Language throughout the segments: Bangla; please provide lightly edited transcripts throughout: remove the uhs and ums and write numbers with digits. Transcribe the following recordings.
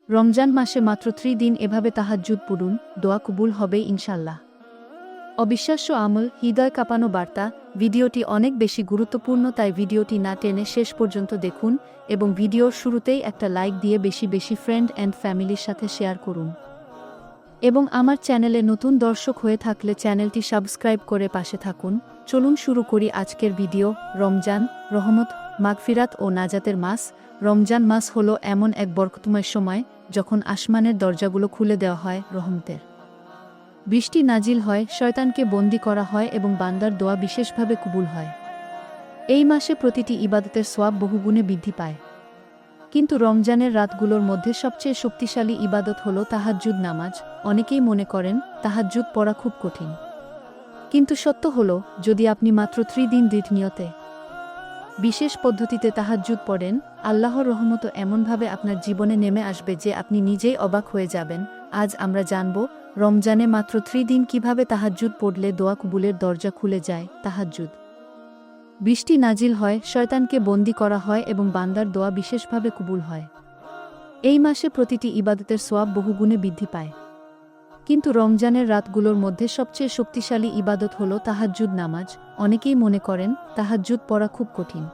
রমজান মাসে মাত্র 3 দিন এভাবে তাহাজ্জুদ পড়ুন, দোয়া কবুল হবে ইনশাল্লাহ। অবিশ্বাস্য আমল, হৃদয় কাঁপানো বার্তা। ভিডিওটি অনেক বেশি গুরুত্বপূর্ণ, তাই ভিডিওটি না টেনে শেষ পর্যন্ত দেখুন এবং ভিডিওর শুরুতেই একটা লাইক দিয়ে বেশি বেশি ফ্রেন্ড অ্যান্ড ফ্যামিলির সাথে শেয়ার করুন। এবং আমার চ্যানেলে নতুন দর্শক হয়ে থাকলে চ্যানেলটি সাবস্ক্রাইব করে পাশে থাকুন। চলুন শুরু করি আজকের ভিডিও। রমজান, রহমত, মাগফিরাত ও নাজাতের মাস। রমজান মাস হলো এমন এক বরকতময় সময় যখন আসমানের দরজাগুলো খুলে দেওয়া হয়, রহমতের বৃষ্টি নাজিল হয়, শয়তানকে বন্দী করা হয় এবং বান্দার দোয়া বিশেষভাবে কবুল হয়। এই মাসে প্রতিটি ইবাদতের সোয়াব বহুগুণে বৃদ্ধি পায়। কিন্তু রমজানের রাতগুলোর মধ্যে সবচেয়ে শক্তিশালী ইবাদত হল তাহাজ্জুদ নামাজ। অনেকেই মনে করেন তাহাজ্জুদ পড়া খুব কঠিন, কিন্তু সত্য হল, যদি আপনি মাত্র 3 দিন দৃঢ় নিয়তে বিশেষ পদ্ধতিতে তাহাজ্জুদ পড়েন, আল্লাহর রহমত এমনভাবে আপনার জীবনে নেমে আসবে যে আপনি নিজেই অবাক হয়ে যাবেন। আজ আমরা জানব রমজানে মাত্র 3 দিন কিভাবে তাহাজ্জুদ পড়লে দোয়া কবুলের দরজা খুলে যায়। তাহাজ্জুদ বৃষ্টি নাজিল হয়, শয়তানকে বন্দী করা হয় এবং বান্দার দোয়া বিশেষভাবে কবুল হয়। এই মাসে প্রতিটি ইবাদতের সোয়াব বহুগুণে বৃদ্ধি পায়। কিন্তু রমজানের রাতগুলোর মধ্যে সবচেয়ে শক্তিশালী ইবাদত হল তাহাজ্জুদ নামাজ। অনেকেই মনে করেন তাহাজ্জুদ পড়া খুব কঠিন,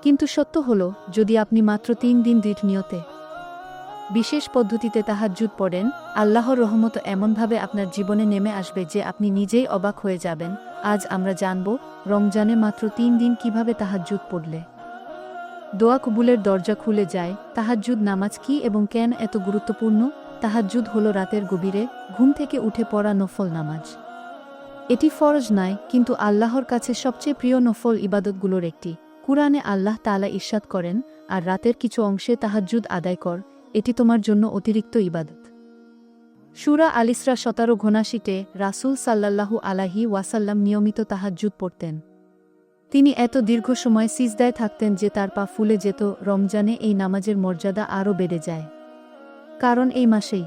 কিন্তু সত্য হল, যদি আপনি মাত্র 3 দিন দৃঢ় নিয়তে বিশেষ পদ্ধতিতে তাহাজ্জুদ পড়েন, আল্লাহর রহমত এমনভাবে আপনার জীবনে নেমে আসবে যে আপনি নিজেই অবাক হয়ে যাবেন। আজ আমরা জানব রমজানে মাত্র 3 দিন কিভাবে তাহাজ্জুদ পড়লে দোয়া কবুলের দরজা খুলে যায়। তাহাজ্জুদ নামাজ কি এবং কেন এত গুরুত্বপূর্ণ? তাহাজ্জুদ হল রাতের গভীরে ঘুম থেকে উঠে পড়া নফল নামাজ। এটি ফরজ নয়, কিন্তু আল্লাহর কাছে সবচেয়ে প্রিয় নফল ইবাদতগুলোর একটি। কুরআনে আল্লাহ তাআলা ইরশাদ করেন, আর রাতের কিছু অংশে তাহাজ্জুদ আদায় কর, এটি তোমার জন্য অতিরিক্ত ইবাদত। সূরা আল ইসরা 17:79। রাসূল সাল্লাল্লাহু আলাইহি ওয়াসাল্লাম নিয়মিত তাহাজ্জুদ পড়তেন। তিনি এত দীর্ঘ সময় সিজদায় থাকতেন যে তার পা ফুলে যেত। রমজানে এই নামাজের মর্যাদা আরও বেড়ে যায়, কারণ এই মাসেই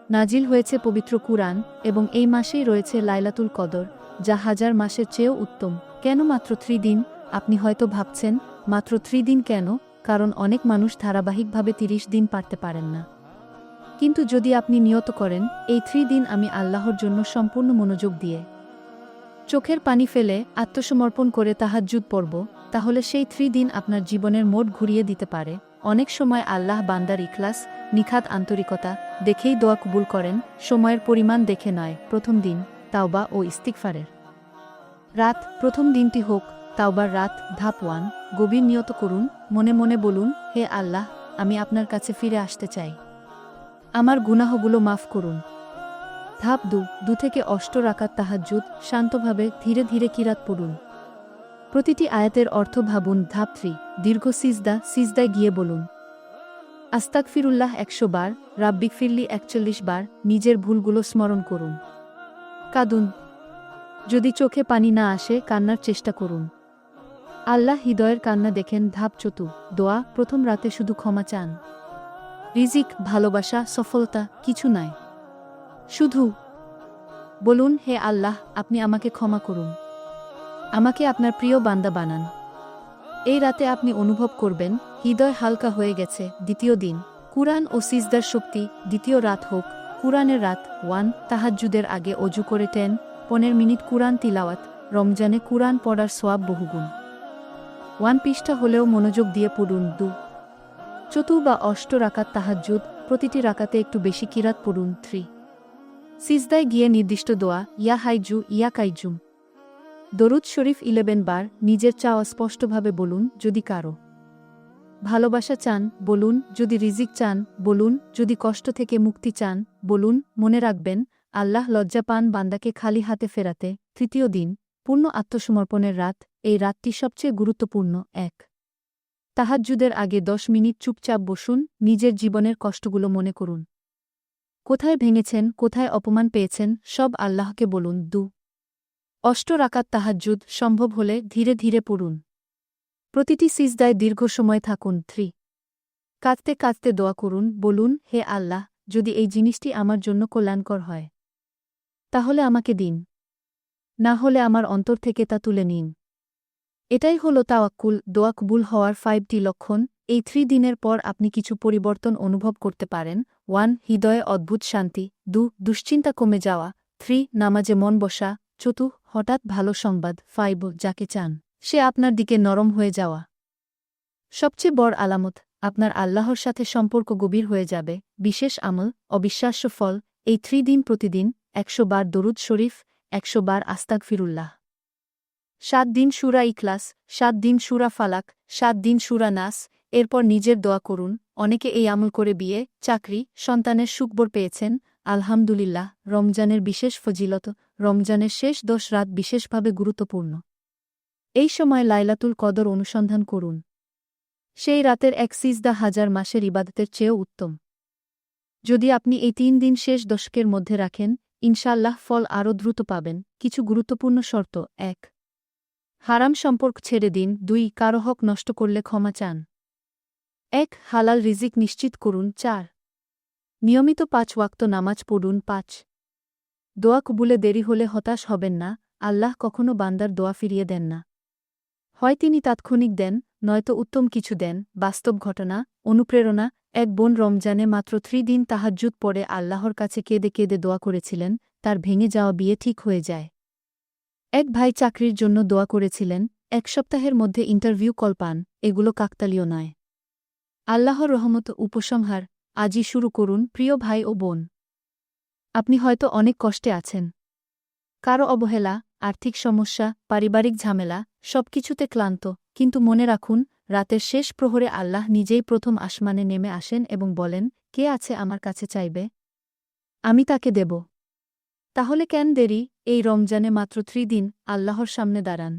নাজিল হয়েছে পবিত্র কুরআন এবং এই মাসেই রয়েছে লাইলাতুল কদর, যা হাজার মাসের চেয়েও উত্তম। কেন মাত্র 3 দিন? আপনি হয়তো ভাবছেন, মাত্র 3 দিন কেন? কারণ অনেক মানুষ ধারাবাহিকভাবে 30 দিন পারতে পারেন না। কিন্তু যদি আপনি নিয়ত করেন, এই 3 দিন আমি আল্লাহর জন্য সম্পূর্ণ মনোযোগ দিয়ে চোখের পানি ফেলে আত্মসমর্পণ করে তাহাজ্জুদ পড়ব, তাহলে সেই 3 দিন আপনার জীবনের মোড় ঘুরিয়ে দিতে পারে। অনেক সময় আল্লাহ বান্দার ইখলাস, নিখাত আন্তরিকতা দেখেই দোয়া কবুল করেন, সময়ের পরিমাণ দেখে নয়। প্রথম দিন তাওবা ও ইস্তিগফারের রাত। প্রথম দিনটি হোক তাওবার রাত। ধাপ 1, গভীর নিয়ত করুন। মনে মনে বলুন, হে আল্লাহ, আমি আপনার কাছে ফিরে আসতে চাই, আমার গুনাহগুলো মাফ করুন। ধাপ 2 থেকে 8 রাকাত তাহাজ্জুদ। শান্তভাবে ধীরে ধীরে কিরাত পড়ুন, প্রতিটি আয়াতের অর্থ ভাবুন। ধাপ 3, দীর্ঘ সিজদায় গিয়ে বলুন আস্তাগফিরুল্লাহ 100 বার, রাব্বিগফিরলি 41 বার। নিজের ভুলগুলো স্মরণ করুন, কাঁদুন। যদি চোখে পানি না আসে, কান্নার চেষ্টা করুন। আল্লাহ হৃদয়ের কান্না দেখেন। ধাপ 4, দোয়া। প্রথম রাতে শুধু ক্ষমা চান। রিজিক, ভালোবাসা, সফলতা কিছু নয়, শুধু বলুন, হে আল্লাহ, আপনি আমাকে ক্ষমা করুন, আমাকে আপনার প্রিয় বান্দা বানান। এই রাতে আপনি অনুভব করবেন হৃদয় হালকা হয়ে গেছে। দ্বিতীয় দিন, কুরআন ও সিজদার শক্তি। দ্বিতীয় রাত হোক কুরআনের রাত। 1, তাহাজ্জুদের আগে অজু করে 10-15 মিনিট কুরআন তিলাওয়াত। রমজানে কুরআন পড়ার সোয়াব বহুগুণ। 1 পৃষ্ঠা হলেও মনোযোগ দিয়ে পড়ুন। 2, 4 বা 8 রাকাত তাহাজ্জুদ, প্রতিটি রাকাতে একটু বেশি কিরাত পড়ুন। 3, সিজদায় গিয়ে নির্দিষ্ট দোয়া, ইয়া হাইজু ইয়া কাইজুম, দরুদ শরীফ 11 বার। নিজের চাওয়া স্পষ্টভাবে বলুন। যদি কারো ভালোবাসা চান, বলুন। যদি রিজিক চান, বলুন। যদি কষ্ট থেকে মুক্তি চান, বলুন। মনে রাখবেন, আল্লাহ লজ্জা পান বান্দাকে খালি হাতে ফেরাতে। তৃতীয় দিন, পূর্ণ আত্মসমর্পণের রাত। এই রাতটি সবচেয়ে গুরুত্বপূর্ণ। 1, তাহাজ্জুদের আগে 10 মিনিট চুপচাপ বসুন। নিজের জীবনের কষ্টগুলো মনে করুন, কোথায় ভেঙেছেন, কোথায় অপমান পেয়েছেন, সব আল্লাহকে বলুন। 2, 8 রাকাত তাহাজ্জুদ, সম্ভব হলে ধীরে ধীরে পড়ুন, প্রতিটি সিজদায় দীর্ঘ সময় থাকুন। 3, কাঁদতে কাঁদতে দোয়া করুন। বলুন, হে আল্লাহ, যদি এই জিনিসটি আমার জন্য কল্যাণকর হয়, তাহলে আমাকে দিন, না হলে আমার অন্তর থেকে তা তুলে নিন। এটাই হলো তাওয়াক্কুল। দোয়া কবুল হওয়ার 5টি লক্ষণ। এই 3 দিনের পর আপনি কিছু পরিবর্তন অনুভব করতে পারেন। 1. হৃদয়ে অদ্ভুত শান্তি। 2. দুশ্চিন্তা কমে যাওয়া। 3. নামাজে মন বসা। 4. হঠাৎ ভালো সংবাদ। 5. যাকে চান সে আপনার দিকে নরম হয়ে যাওয়া। সবচেয়ে বড় আলামত, আপনার আল্লাহর সাথে সম্পর্ক গভীর হয়ে যাবে। বিশেষ আমল, অবিশ্বাস্য ফল। এই 3 দিন প্রতিদিন 100 বার দরুদ শরীফ, 100 বার আস্তাগফিরুল্লাহ। 7 দিন সূরা ইখলাস, 7 দিন সূরা ফালাক, 7 দিন সূরা নাস। এরপর নিজের দোয়া করুন। অনেকে এই আমল করে বিয়ে, চাকরি, সন্তানের সুখবর পেয়েছেন। আলহামদুলিল্লাহ। রমজানের বিশেষ ফজিলত। রমজানের শেষ 10 রাত বিশেষভাবে গুরুত্বপূর্ণ। এই সময় লাইলাতুল কদর অনুসন্ধান করুন। সেই রাতের এক সিজদা হাজার মাসের ইবাদতের চেয়েও উত্তম। যদি আপনি এই 3 দিন শেষ দশকের মধ্যে রাখেন, ইনশাআল্লাহ ফল আরও দ্রুত পাবেন। কিছু গুরুত্বপূর্ণ শর্ত। 1. হারাম সম্পর্ক ছেড়ে দিন। 2. কারো হক নষ্ট করলে ক্ষমা চান। 1. হালাল রিজিক নিশ্চিত করুন। 4. নিয়মিত 5 ওয়াক্ত নামাজ পড়ুন। 5. দোয়া কবুলে দেরি হলে হতাশ হবেন না। আল্লাহ কখনো বান্দার দোয়া ফিরিয়ে দেন না। হয় তিনি তাৎক্ষণিক দেন, নয়তো উত্তম কিছু দেন। বাস্তব ঘটনা, অনুপ্রেরণা। এক বোন রমজানে মাত্র 3 দিন তাহাজ্জুদ পড়ে আল্লাহর কাছে কেঁদে কেঁদে দোয়া করেছিলেন, তার ভেঙে যাওয়া বিয়ে ঠিক হয়ে যায়। এক ভাই চাকরির জন্য দোয়া করেছিলেন, 1 সপ্তাহের মধ্যে ইন্টারভিউ কল পান। এগুলো কাকতালীয় নয়, আল্লাহর রহমত। উপসংহার, আজই শুরু করুন প্রিয় ভাই ও বোন। আপনি হয়তো অনেক কষ্টে আছেন। কারো অবহেলা, আর্থিক সমস্যা, পারিবারিক ঝামেলা, সবকিছুতে ক্লান্ত। কিন্তু মনে রাখুন, রাতের শেষ প্রহরে আল্লাহ নিজেই প্রথম আসমানে নেমে আসেন এবং বলেন, কে আছে আমার কাছে চাইবে, আমি তাকে দেব। তাহলে কেন দেরি? এই রমজানে মাত্র 3 দিন আল্লাহর সামনে দাঁড়ান।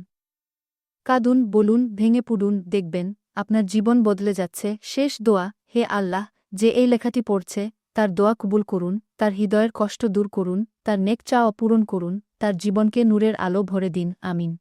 কাঁদুন, বলুন, ভেঙে পড়ুন, দেখবেন আপনার জীবন বদলে যাচ্ছে। শেষ দোয়া, হে আল্লাহ, যে এই লেখাটি পড়ছে তার দোয়া কবুল করুন, তার হৃদয়ের কষ্ট দূর করুন, তার নেক চাওয়া পূরণ করুন, তার জীবনকে নূরের আলো ভরে দিন। আমিন।